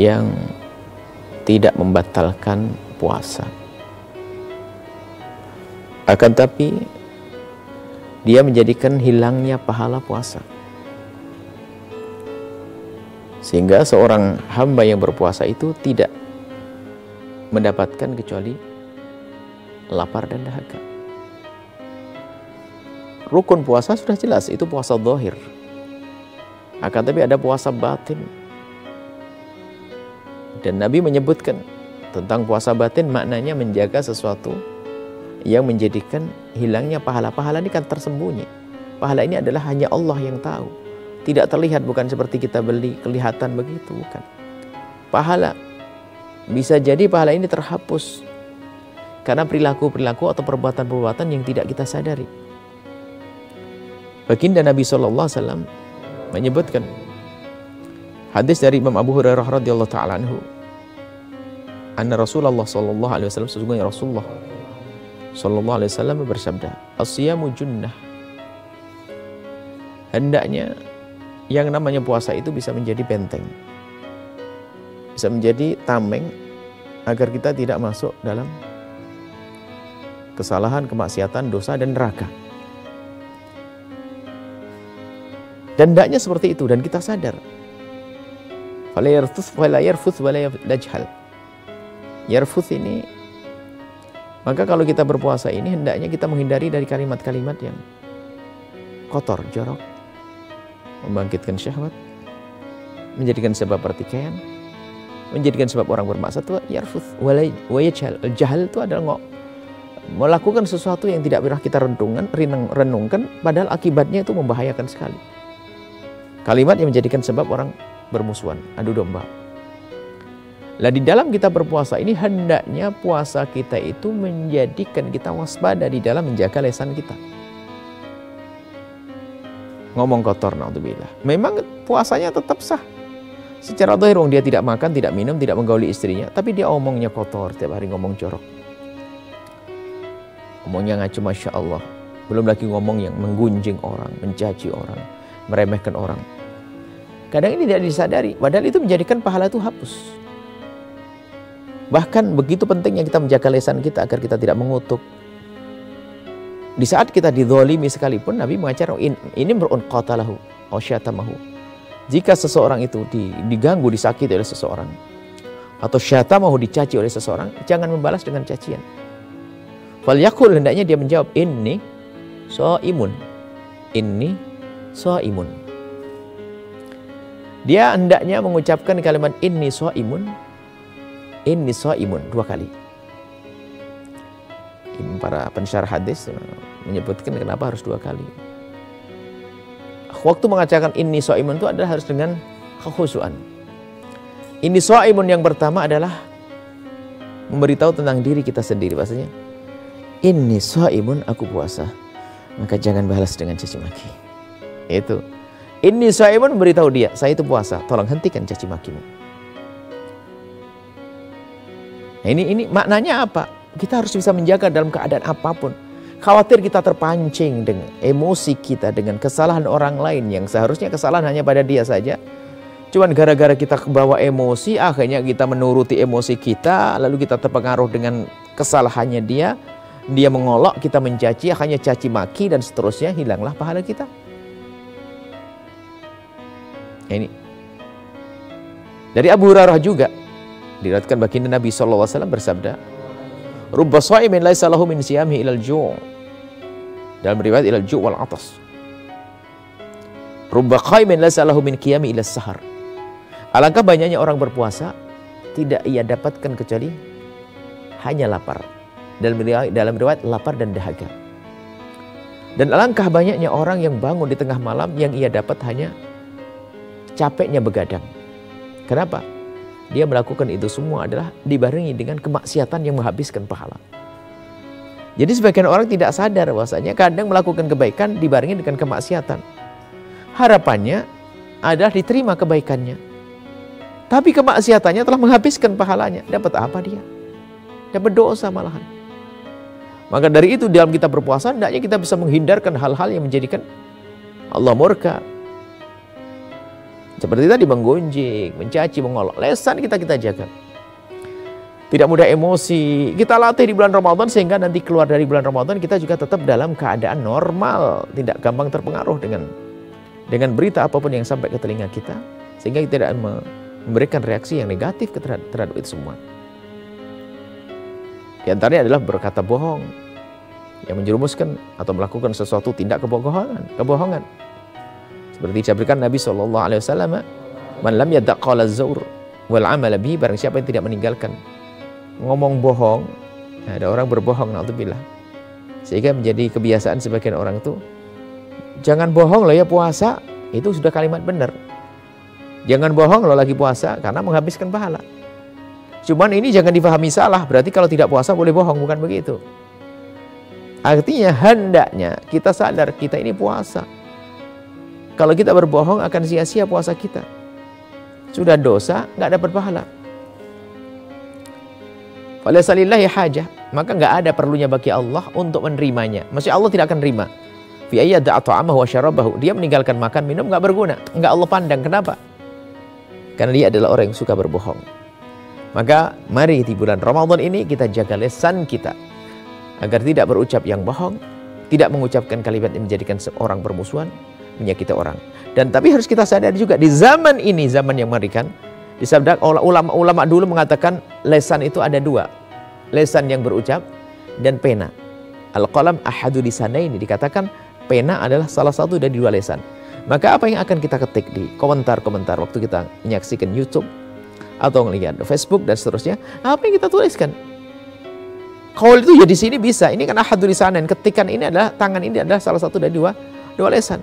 yang tidak membatalkan puasa. Akan tapi dia menjadikan hilangnya pahala puasa. Sehingga seorang hamba yang berpuasa itu tidak mendapatkan kecuali lapar dan dahaga. Rukun puasa sudah jelas, itu puasa zahir. Akan tapi ada puasa batin. Dan Nabi menyebutkan tentang puasa batin, maknanya menjaga sesuatu yang menjadikan hilangnya pahala. Pahala ini kan tersembunyi. Pahala ini adalah hanya Allah yang tahu. Tidak terlihat, bukan seperti kita beli, kelihatan begitu, bukan. Pahala, bisa jadi pahala ini terhapus karena perilaku-perilaku atau perbuatan-perbuatan yang tidak kita sadari. Baginda Nabi SAW menyebutkan, hadis dari Imam Abu Hurairah radhiyallahu ta'ala anhu, anna Rasulullah SAW, sesungguhnya Rasulullah SAW bersabda, as-siyamu junnah. Hendaknya yang namanya puasa itu bisa menjadi benteng, bisa menjadi tameng agar kita tidak masuk dalam kesalahan, kemaksiatan, dosa dan neraka. Dan hendaknya seperti itu, dan kita sadar. Fala yarfuth wala yajhal. Yarfuth ini, maka kalau kita berpuasa ini hendaknya kita menghindari dari kalimat-kalimat yang kotor, jorok, membangkitkan syahwat, menjadikan sebab pertikaian, menjadikan sebab orang bermaksiat. Yarfuth wala yajhal. Jahal itu adalah melakukan sesuatu yang tidak pernah kita renungkan, padahal akibatnya itu membahayakan sekali. Kalimat yang menjadikan sebab orang bermusuhan, adu domba. Lah di dalam kita berpuasa ini hendaknya puasa kita itu menjadikan kita waspada di dalam menjaga lisan kita. Ngomong kotor, naudzubillah. Memang puasanya tetap sah. Secara zahir dia tidak makan, tidak minum, tidak menggauli istrinya, tapi dia omongnya kotor, tiap hari ngomong jorok. Ngomongnya ngaco, Masya Allah. Belum lagi ngomong yang menggunjing orang, mencaci orang, meremehkan orang. Kadang ini tidak disadari, padahal itu menjadikan pahala itu hapus. Bahkan begitu pentingnya kita menjaga lisan kita agar kita tidak mengutuk. Di saat kita dizalimi sekalipun, Nabi mengajar ini mer'un qatalahu aw syatamahu. Jika seseorang itu diganggu, disakiti oleh seseorang, atau syatamahu, dicaci oleh seseorang, jangan membalas dengan cacian. Falyaqul, hendaknya dia menjawab, inni shaimun. Inni shaimun. Dia hendaknya mengucapkan kalimat inni shaimun 2 kali. Para pensyarah hadis menyebutkan kenapa harus 2 kali. Waktu mengatakan inni shaimun itu adalah harus dengan kekhusyuan. Inni shaimun yang pertama adalah memberitahu tentang diri kita sendiri, bahasanya inni shaimun, aku puasa, maka jangan balas dengan caci maki. Itu inni shaimun, memberitahu dia, saya itu puasa, tolong hentikan caci makimu. Nah, ini maknanya apa? Kita harus bisa menjaga dalam keadaan apapun. Khawatir kita terpancing dengan emosi kita, dengan kesalahan orang lain yang seharusnya kesalahan hanya pada dia saja. Cuman gara-gara kita kebawa emosi, akhirnya kita menuruti emosi kita, lalu kita terpengaruh dengan kesalahannya dia. Dia mengolok, kita mencaci, akhirnya caci maki dan seterusnya, hilanglah pahala kita. Ini dari Abu Hurairah juga diriwayatkan baginda Nabi SAW bersabda, rubba shaimin laisa lahu min siyamihi ilal ju', dalam riwayat ilal ju' wal atas, rubba qaimin laisa lahu min qiyami ila sahar. Alangkah banyaknya orang berpuasa tidak ia dapatkan kecuali hanya lapar, dalam riwayat lapar dan dahaga. Dan alangkah banyaknya orang yang bangun di tengah malam yang ia dapat hanya capeknya begadang. Kenapa? Dia melakukan itu semua adalah dibarengi dengan kemaksiatan yang menghabiskan pahala. Jadi sebagian orang tidak sadar bahwasanya kadang melakukan kebaikan dibarengi dengan kemaksiatan. Harapannya adalah diterima kebaikannya, tapi kemaksiatannya telah menghabiskan pahalanya. Dapat apa dia? Dapat dosa malahan. Maka dari itu dalam kita berpuasa hendaknya kita bisa menghindarkan hal-hal yang menjadikan Allah murka. Seperti tadi menggunjing, mencaci, mengolok. Lesan kita jaga. Tidak mudah emosi. Kita latih di bulan Ramadan sehingga nanti keluar dari bulan Ramadan kita juga tetap dalam keadaan normal. Tidak gampang terpengaruh dengan berita apapun yang sampai ke telinga kita. Sehingga kita tidak memberikan reaksi yang negatif terhadap itu semua. Di antaranya adalah berkata bohong. Yang menjerumuskan atau melakukan sesuatu tindak kebohongan. Seperti disabdakan Nabi SAW. Man lam yada' qawla az-zur wal amala bihi, barang siapa yang tidak meninggalkan ngomong bohong, ada orang berbohong, na'udzubillah, sehingga menjadi kebiasaan sebagian orang itu, jangan bohong loh ya puasa, itu sudah kalimat benar. Jangan bohong loh lagi puasa, karena menghabiskan pahala. Cuman ini jangan dipahami salah, berarti kalau tidak puasa boleh bohong, bukan begitu. Artinya hendaknya kita sadar kita ini puasa. Kalau kita berbohong akan sia-sia puasa kita. Sudah dosa, nggak dapat pahala. Falaysa lillahi hajah, maka nggak ada perlunya bagi Allah untuk menerimanya. Maksudnya Allah tidak akan terima. Fi ayyada'a ta'amahu wa syarabahu, dia meninggalkan makan minum nggak berguna, nggak Allah pandang. Kenapa? Karena dia adalah orang yang suka berbohong. Maka mari di bulan Ramadan ini kita jaga lisan kita agar tidak berucap yang bohong, tidak mengucapkan kalimat yang menjadikan seorang bermusuhan, menyakiti orang. Dan tapi harus kita sadari juga di zaman ini, zaman yang mengerikan, disabda ulama dulu mengatakan lisan itu ada dua, lisan yang berucap dan pena. Al-qalam ahadu lisanaini, dikatakan pena adalah salah satu dari dua lisan. Maka apa yang akan kita ketik di komentar-komentar waktu kita menyaksikan YouTube atau melihat Facebook dan seterusnya, apa yang kita tuliskan? Qaul itu ya di sini bisa, ini kan ahadu lisanain, ketikan ini adalah, tangan ini adalah salah satu dari dua lisan.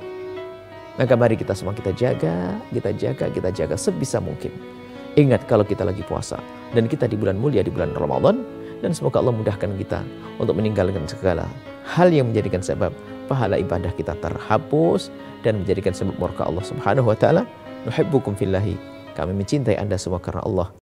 Maka mari kita semua kita jaga sebisa mungkin. Ingat kalau kita lagi puasa dan kita di bulan mulia, di bulan Ramadan, dan semoga Allah mudahkan kita untuk meninggalkan segala hal yang menjadikan sebab pahala ibadah kita terhapus dan menjadikan sebab murka Allah Subhanahu wa taala. Nuhibbukum fillahi. Kami mencintai Anda semua karena Allah.